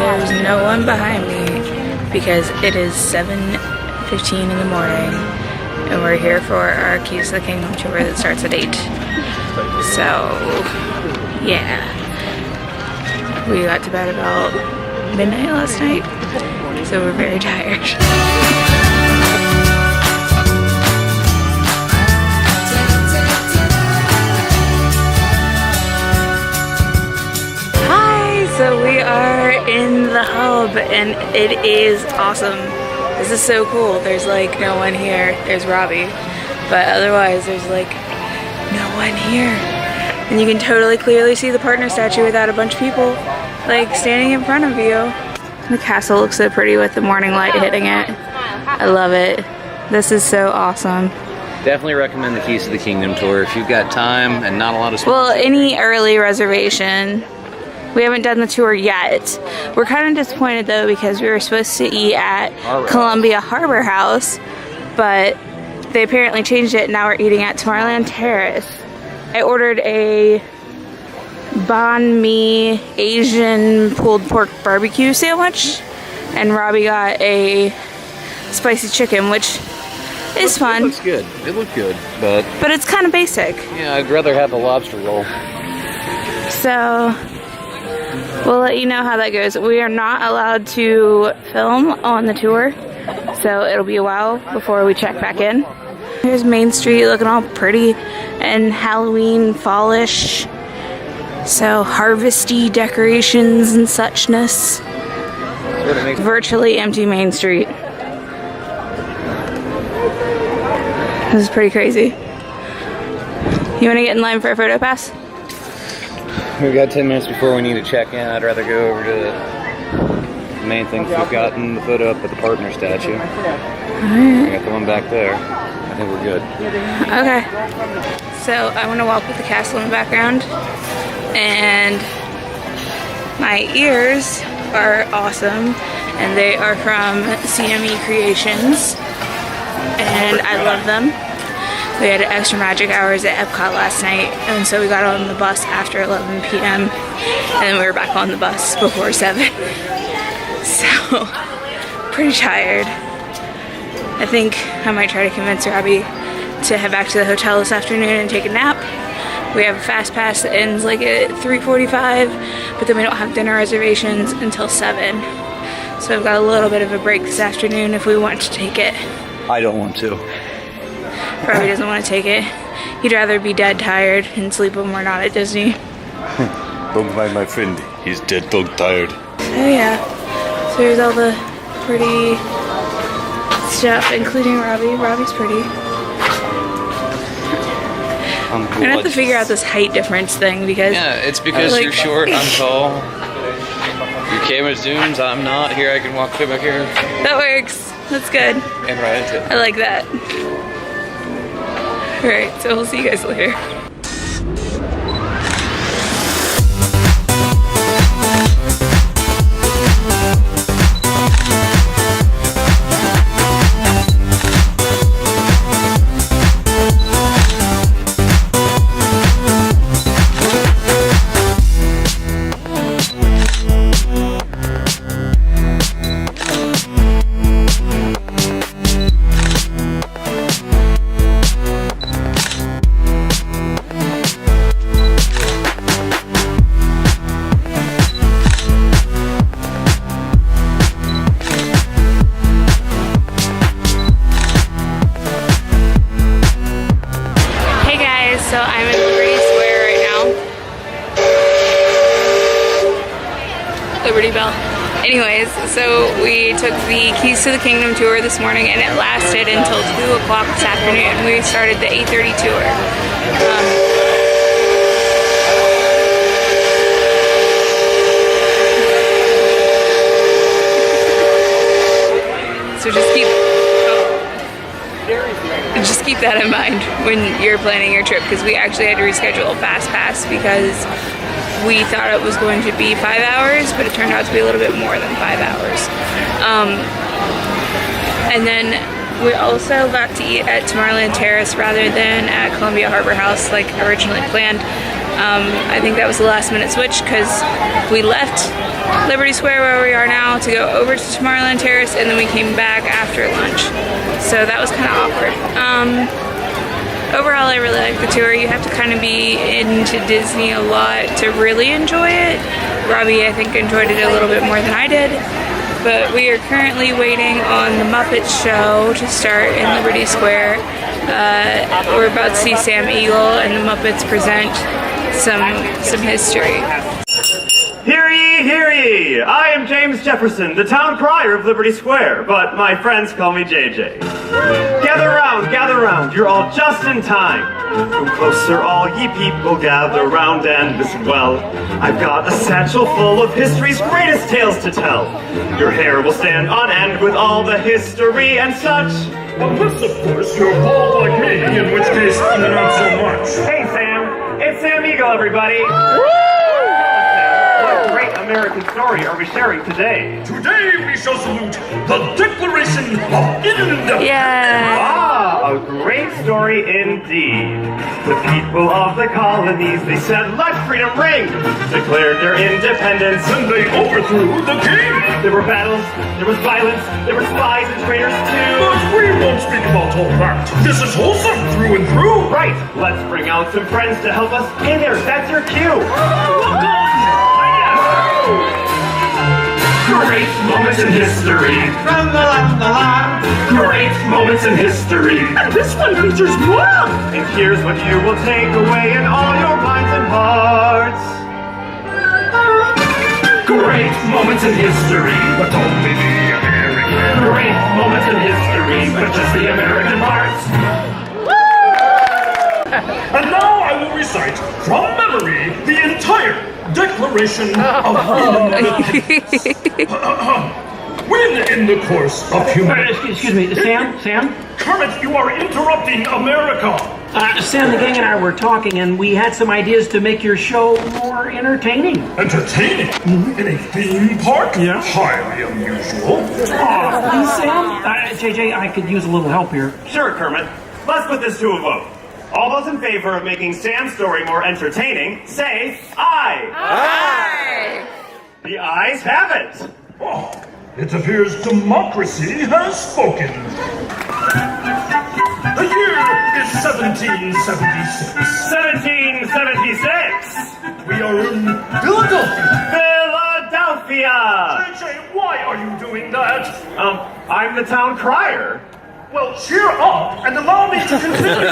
there's no one behind me because it is 7:15 in the morning and we're here for our Keys to the Kingdom tour that starts at 8. So, yeah. We got to bed about midnight last night, so we're very tired. So we are in the hub and it is awesome. This is so cool. There's like no one here. There's Robbie, but otherwise there's like no one here. And you can totally clearly see the partner statue without a bunch of people like standing in front of you. The castle looks so pretty with the morning light hitting it. I love it. This is so awesome. Definitely recommend the Keys to the Kingdom tour if you've got time and not a lot of space. Well, any early reservation. We haven't done the tour yet. We're kind of disappointed though because we were supposed to eat at Columbia Harbor House, but they apparently changed it and now we're eating at Tomorrowland Terrace. I ordered a banh mi Asian pulled pork barbecue sandwich and Robbie got a spicy chicken, which is fun. It looks good. It looked good, but it's kind of basic. Yeah, I'd rather have the lobster roll. So we'll let you know how that goes. We are not allowed to film on the tour, so it'll be a while before we check back in. Here's Main Street looking all pretty and Halloween fallish. So harvesty decorations and suchness. Virtually empty Main Street. This is pretty crazy. You want to get in line for a photo pass? We've got 10 minutes before we need to check in. I'd rather go over to the main things we've gotten, the photo up at the partner statue. We got the one back there. I think we're good. Okay. So I want to walk with the castle in the background, and my ears are awesome, and they are from CME Creations, and I love them. We had extra magic hours at Epcot last night, and so we got on the bus after 11 p.m. and then we were back on the bus before 7. So, pretty tired. I think I might try to convince Robbie to head back to the hotel this afternoon and take a nap. We have a fast pass that ends like at 3:45, but then we don't have dinner reservations until 7. So I've got a little bit of a break this afternoon if we want to take it. I don't want to. Robbie doesn't want to take it. He'd rather be dead tired and sleep when we're not at Disney. Don't mind my friend. He's dead dog tired. Oh yeah. So here's all the pretty stuff, including Robbie. Robbie's pretty. We're gonna have to figure out this height difference thing because... Yeah, it's because like, you're short, I'm tall. Your camera zooms, I'm not. Here, I can walk through back here. That works. That's good. And right into it. I like that. Alright, so we'll see you guys later. So I'm in Liberty Square right now. Liberty Belle. Anyways, so we took the Keys to the Kingdom tour this morning and it lasted until 2 o'clock this afternoon. We started the 8:30 tour. So just keep that in mind when you're planning your trip, because we actually had to reschedule a fast pass because we thought it was going to be 5 hours, but it turned out to be a little bit more than 5 hours. And then we also got to eat at Tomorrowland Terrace rather than at Columbia Harbor House like originally planned. I think that was the last minute switch because we left Liberty Square where we are now to go over to Tomorrowland Terrace, and then we came back after lunch. So that was kind of awkward. Overall, I really like the tour. You have to kind of be into Disney a lot to really enjoy it. Robbie, I think, enjoyed it a little bit more than I did. But we are currently waiting on the Muppet Show to start in Liberty Square. We're about to see Sam Eagle and the Muppets present some history. Hear ye, hear ye! I am James Jefferson, the town crier of Liberty Square, but my friends call me JJ. Gather round, you're all just in time. Come closer, all ye people, gather round and listen well. I've got a satchel full of history's greatest tales to tell. Your hair will stand on end with all the history and such. Unless, of course, you're bald like me, in which case, not so much. Hey, Sam. It's Sam Eagle, everybody. What great American story are we sharing today? Today we shall salute the Declaration of Independence. Yeah. Ah, a great story indeed. The people of the colonies, they said, let freedom ring, declared their independence. And they overthrew the king. There were battles, there was violence, there were spies and traitors too. But we won't speak about all that. This is wholesome through and through. Right, let's bring out some friends to help us. Hey there, that's your cue. Great moments in history. Great moments in history. And this one features more. And here's what you will take away in all your minds and hearts. Great moments in history, But only the American. great moments in history, but just the American parts. And now I will recite from memory the entire Declaration of Independence. When in the course of human... Excuse me, Sam? Kermit, you are interrupting America. Sam, the gang and I were talking, and we had some ideas to make your show more entertaining. Entertaining? In a theme park? Yeah. Highly unusual. Please, Sam? JJ, I could use a little help here. Sure, Kermit. Let's put this to a vote. All those in favor of making Sam's story more entertaining, say aye. Aye. The ayes have it. Oh, it appears democracy has spoken. The year is 1776. 1776. We are in Philadelphia. Philadelphia. JJ, why are you doing that? I'm the town crier. Well, cheer up and allow me to continue.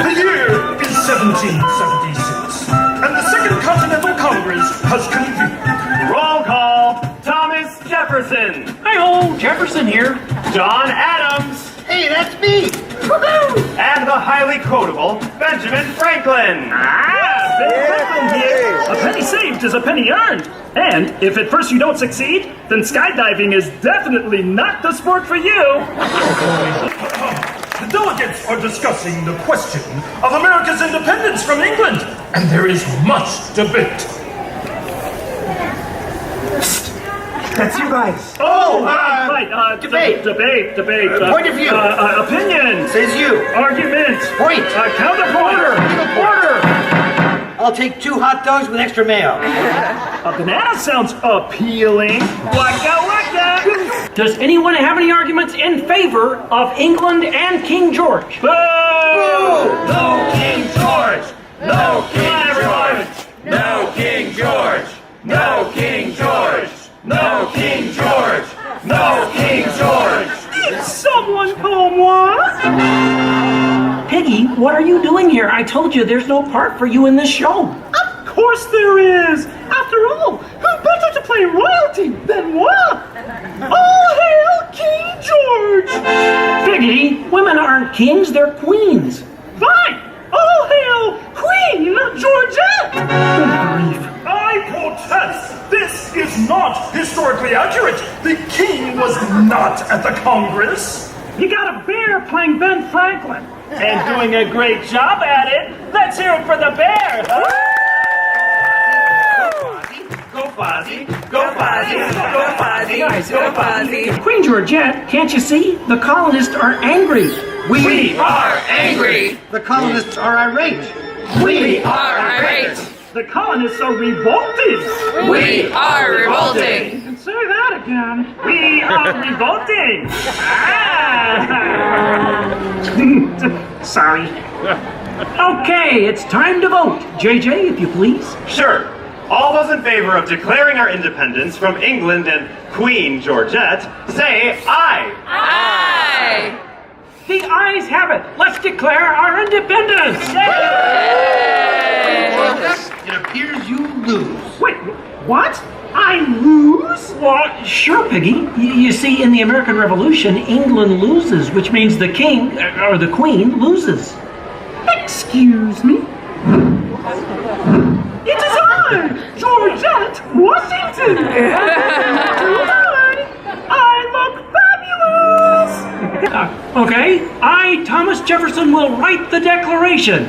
The year is 1776, and the Second Continental Congress has convened. Roll call. Thomas Jefferson. Hi-ho, Jefferson here. John Adams. Hey, that's me! And the highly quotable Benjamin Franklin. Ben Franklin here. A penny saved is a penny earned. And if at first you don't succeed, then skydiving is definitely not the sport for you. The delegates are discussing the question of America's independence from England, and there is much debate. That's you guys. Oh, right. Debate. Debate. Point of view. Opinion. Says you. Argument. Point. Counterpoint. Order. I'll take 2 hot dogs with extra mayo. A banana sounds appealing. Waka. Does anyone have any arguments in favor of England and King George? Boo! No King George. No King George. No King George. No King George. No King George. No King George. Did someone call moi? Piggy, what are you doing here? I told you there's no part for you in this show. Of course there is. After all, who better to play royalty than moi? All hail King George. Piggy, women aren't kings, they're queens. Fine. All hail Queen Georgette. Good grief. I protest! This is not historically accurate! The king was not at the Congress! You got a bear playing Ben Franklin. And doing a great job at it. Let's hear it for the bear. Go Fozzie. Go Fozzie. Go Fozzie. Go Fozzie. Queen Georgette, can't you see? The colonists are angry. We are angry. The colonists are irate. We are irate. The colonists are revolting. We are revolting. Say that again. We are revolting. Sorry. Okay, it's time to vote. JJ, if you please. Sure. All those in favor of declaring our independence from England and Queen Georgette, say aye. Aye. The ayes have it. Let's declare our independence. It appears you lose. Wait, what? I lose? Well, sure, Piggy. You see, in the American Revolution, England loses, which means the king, or the queen, loses. Excuse me? It is I, Georgette Washington. I look fabulous. Okay, I, Thomas Jefferson, will write the Declaration.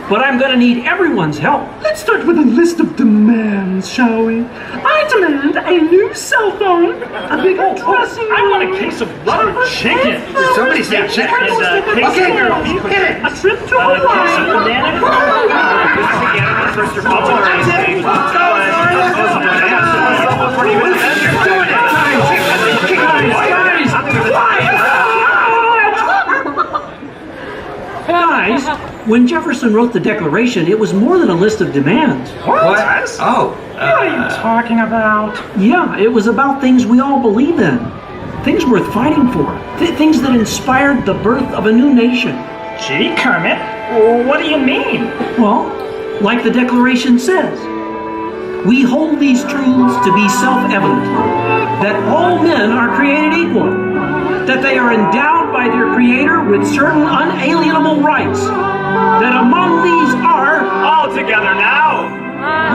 But I'm gonna need everyone's help. Let's start with a list of demands, shall we? I demand a new cell phone, a bigger dressing room. I want a case of butter chicken. Somebody said chicken. Okay, girl, you get it. A trip to Hawaii. Guys, when Jefferson wrote the Declaration, it was more than a list of demands. What? Oh. What are you talking about? Yeah, it was about things we all believe in. Things worth fighting for. Things that inspired the birth of a new nation. Gee, Kermit, what do you mean? Well, like the Declaration says, we hold these truths to be self-evident, that all men are created equal, that they are endowed by their Creator with certain unalienable rights, that among these are, All together now.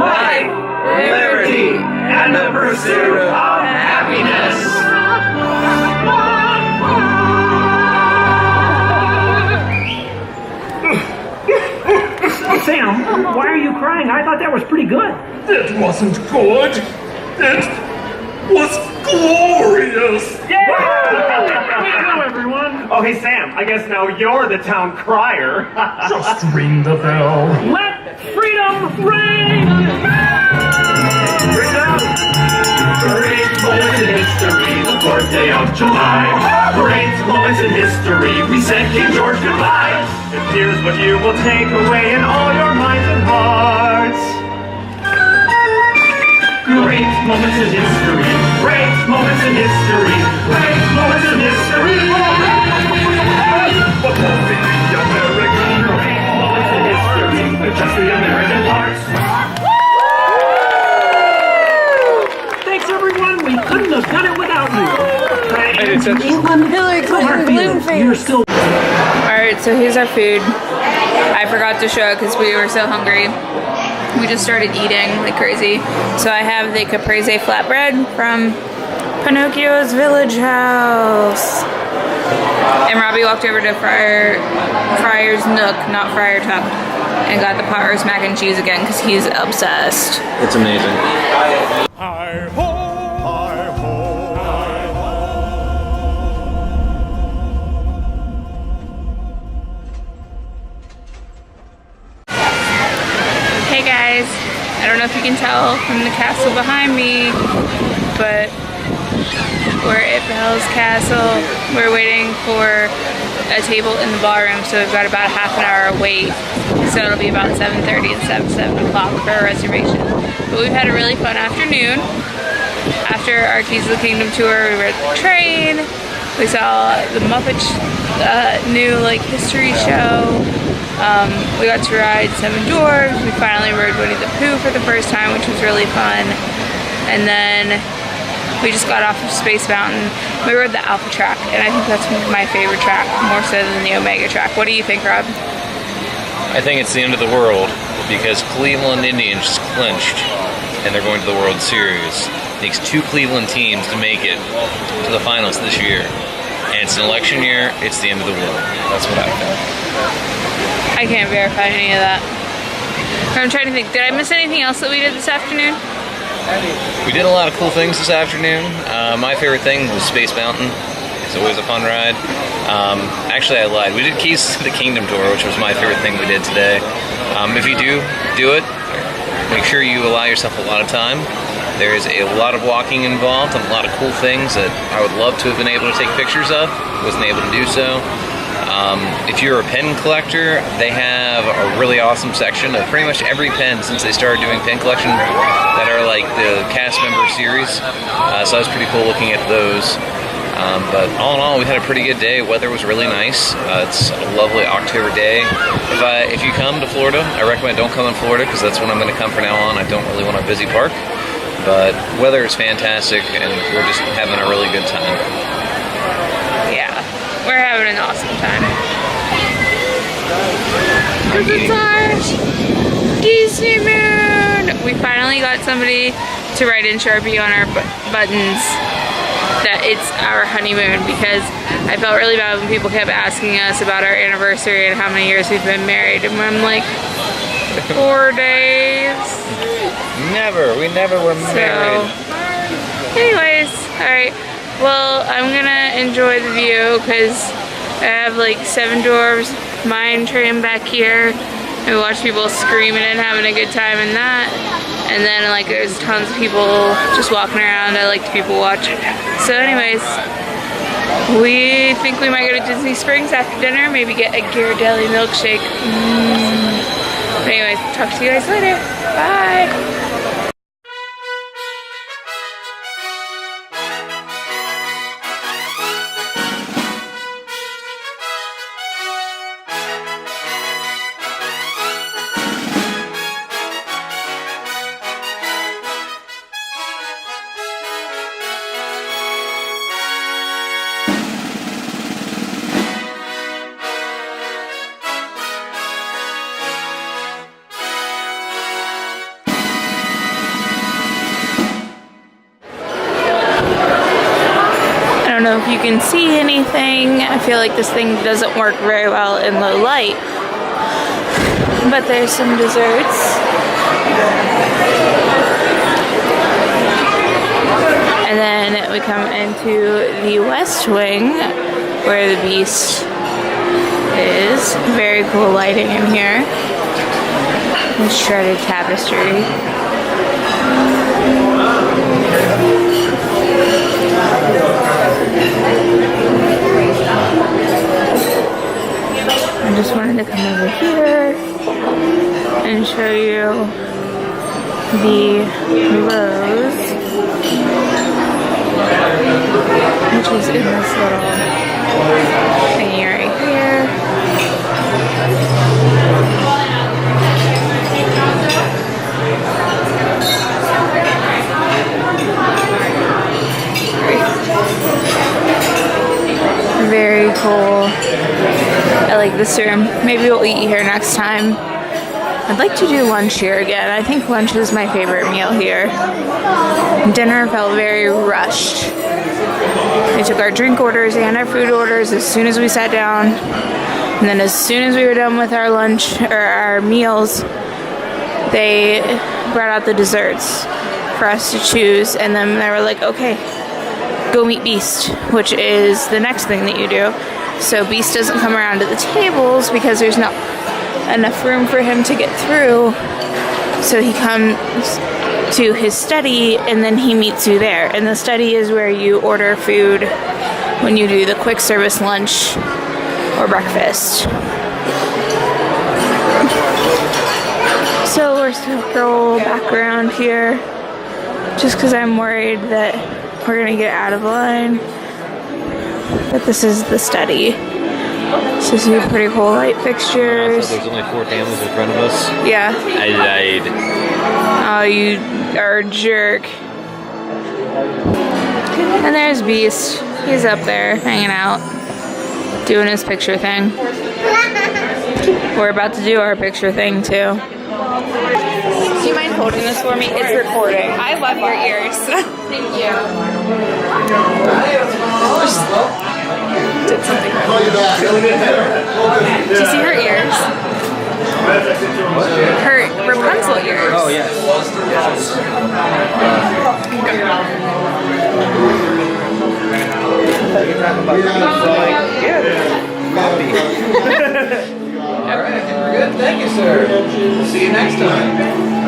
Life, liberty, and the pursuit of happiness. Sam, why are you crying? I thought that was pretty good. It wasn't good. It was glorious. Hello, everyone. Oh, hey, Sam, I guess now you're the town crier. Just ring the bell. Let freedom ring! Great moments in history, the 4th day of July. Great moments in history, we said King George goodbye. And here's what you will take away in all your minds and hearts. Great moments in history, great moments in history, great moments in history. But only the American. Great moments in history, just the American hearts. Thanks, everyone. We couldn't have done it without you. Hillary Clinton, balloon face. You're still. Alright, so here's our food. I forgot to show because we were so hungry. We just started eating like crazy. So I have the caprese flatbread from Pinocchio's Village House. And Robbie walked over to Friar's Nook, not Friar Tuck, and got the pot roast mac and cheese again because he's obsessed. It's amazing. Hi-ho, hi-ho, hi-ho. Hey guys, I don't know if you can tell from the castle behind me, but we're at Belle's Castle. We're waiting for a table in the ballroom, so we've got about a half an hour wait. So it'll be about 7:30 and 7 o'clock for our reservation. But we've had a really fun afternoon. After our Keys of the Kingdom tour, we were at the train. We saw the Muppets new history show. We got to ride Seven Dwarfs. We finally rode Winnie the Pooh for the first time, which was really fun. And then we just got off of Space Mountain. We rode the Alpha track, and I think that's my favorite track, more so than the Omega track. What do you think, Rob? I think it's the end of the world because Cleveland Indians just clinched and they're going to the World Series. It takes 2 Cleveland teams to make it to the finals this year. And it's an election year, it's the end of the world. That's what I think. I can't verify any of that. I'm trying to think, did I miss anything else that we did this afternoon? We did a lot of cool things this afternoon. My favorite thing was Space Mountain. It's always a fun ride. Actually, I lied. We did Keys to the Kingdom tour, which was my favorite thing we did today. If you do it, make sure you allow yourself a lot of time. There is a lot of walking involved and a lot of cool things that I would love to have been able to take pictures of. Wasn't able to do so. If you're a pen collector, they have a really awesome section of pretty much every pen since they started doing pen collection that are like the cast member series. So that was pretty cool looking at those. But all in all, we had a pretty good day. Weather was really nice. It's a lovely October day. If you come to Florida, I recommend don't come in Florida because that's when I'm going to come from now on. I don't really want a busy park. But weather is fantastic and we're just having a really good time. Yeah, we're having an awesome time. Because it's our Disneymoon! We finally got somebody to write in Sharpie on our buttons that it's our honeymoon, because I felt really bad when people kept asking us about our anniversary and how many years we've been married, and I'm like, 4 days. We never were married. So, anyways, alright. Well, I'm gonna enjoy the view because I have like 7 Dwarfs mine train back here. I watch people screaming and having a good time in that. And then like there's tons of people just walking around. I like to people watch. So anyways, we think we might go to Disney Springs after dinner. Maybe get a Ghirardelli milkshake. But anyways, talk to you guys later. Bye. I don't know if you can see anything. I feel like this thing doesn't work very well in low light. But there's some desserts. And then we come into the West Wing where the Beast is. Very cool lighting in here. And shredded tapestry. I just wanted to come over here and show you the rose, which is in this little thingy right here. Very cool. I like this room. Maybe we'll eat here next time. I'd like to do lunch here again. I think lunch is my favorite meal here. Dinner felt very rushed. We took our drink orders and our food orders as soon as we sat down. And then as soon as we were done with our lunch or our meals, they brought out the desserts for us to choose. And then they were like, okay, go meet Beast, which is the next thing that you do. So Beast doesn't come around to the tables because there's not enough room for him to get through. So he comes to his study and then he meets you there. And the study is where you order food when you do the quick service lunch or breakfast. So we're still background here just because I'm worried that we're gonna get out of line. But this is the study. So some pretty cool light fixtures. So there's only 4 families in front of us. Yeah. I lied. Oh, you are a jerk. And there's Beast. He's up there hanging out, doing his picture thing. We're about to do our picture thing too. Do you mind holding this for me? It's recording. I love your ears. Thank you. Did something wrong. Did you see her ears? Her Rapunzel ears. Oh, yes. All right, we're good. Thank you, sir. See you next time.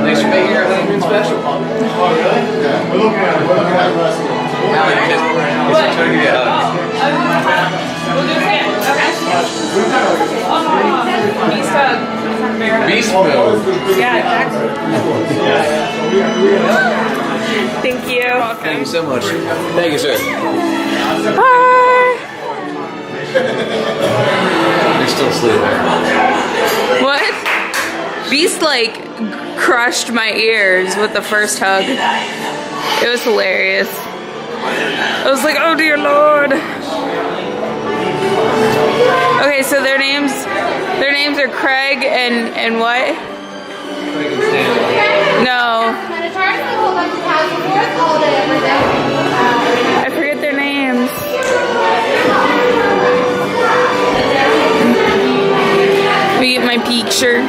Thanks for being here. Beast mode. Yeah, exactly. Thank you. Thank you so much. Thank you, sir. Bye. You're still sleeping. What? Beast like crushed my ears with the first hug. It was hilarious. I was like, oh dear Lord. Okay, so their names are Craig and what? No. I forget their names. Let me get my picture.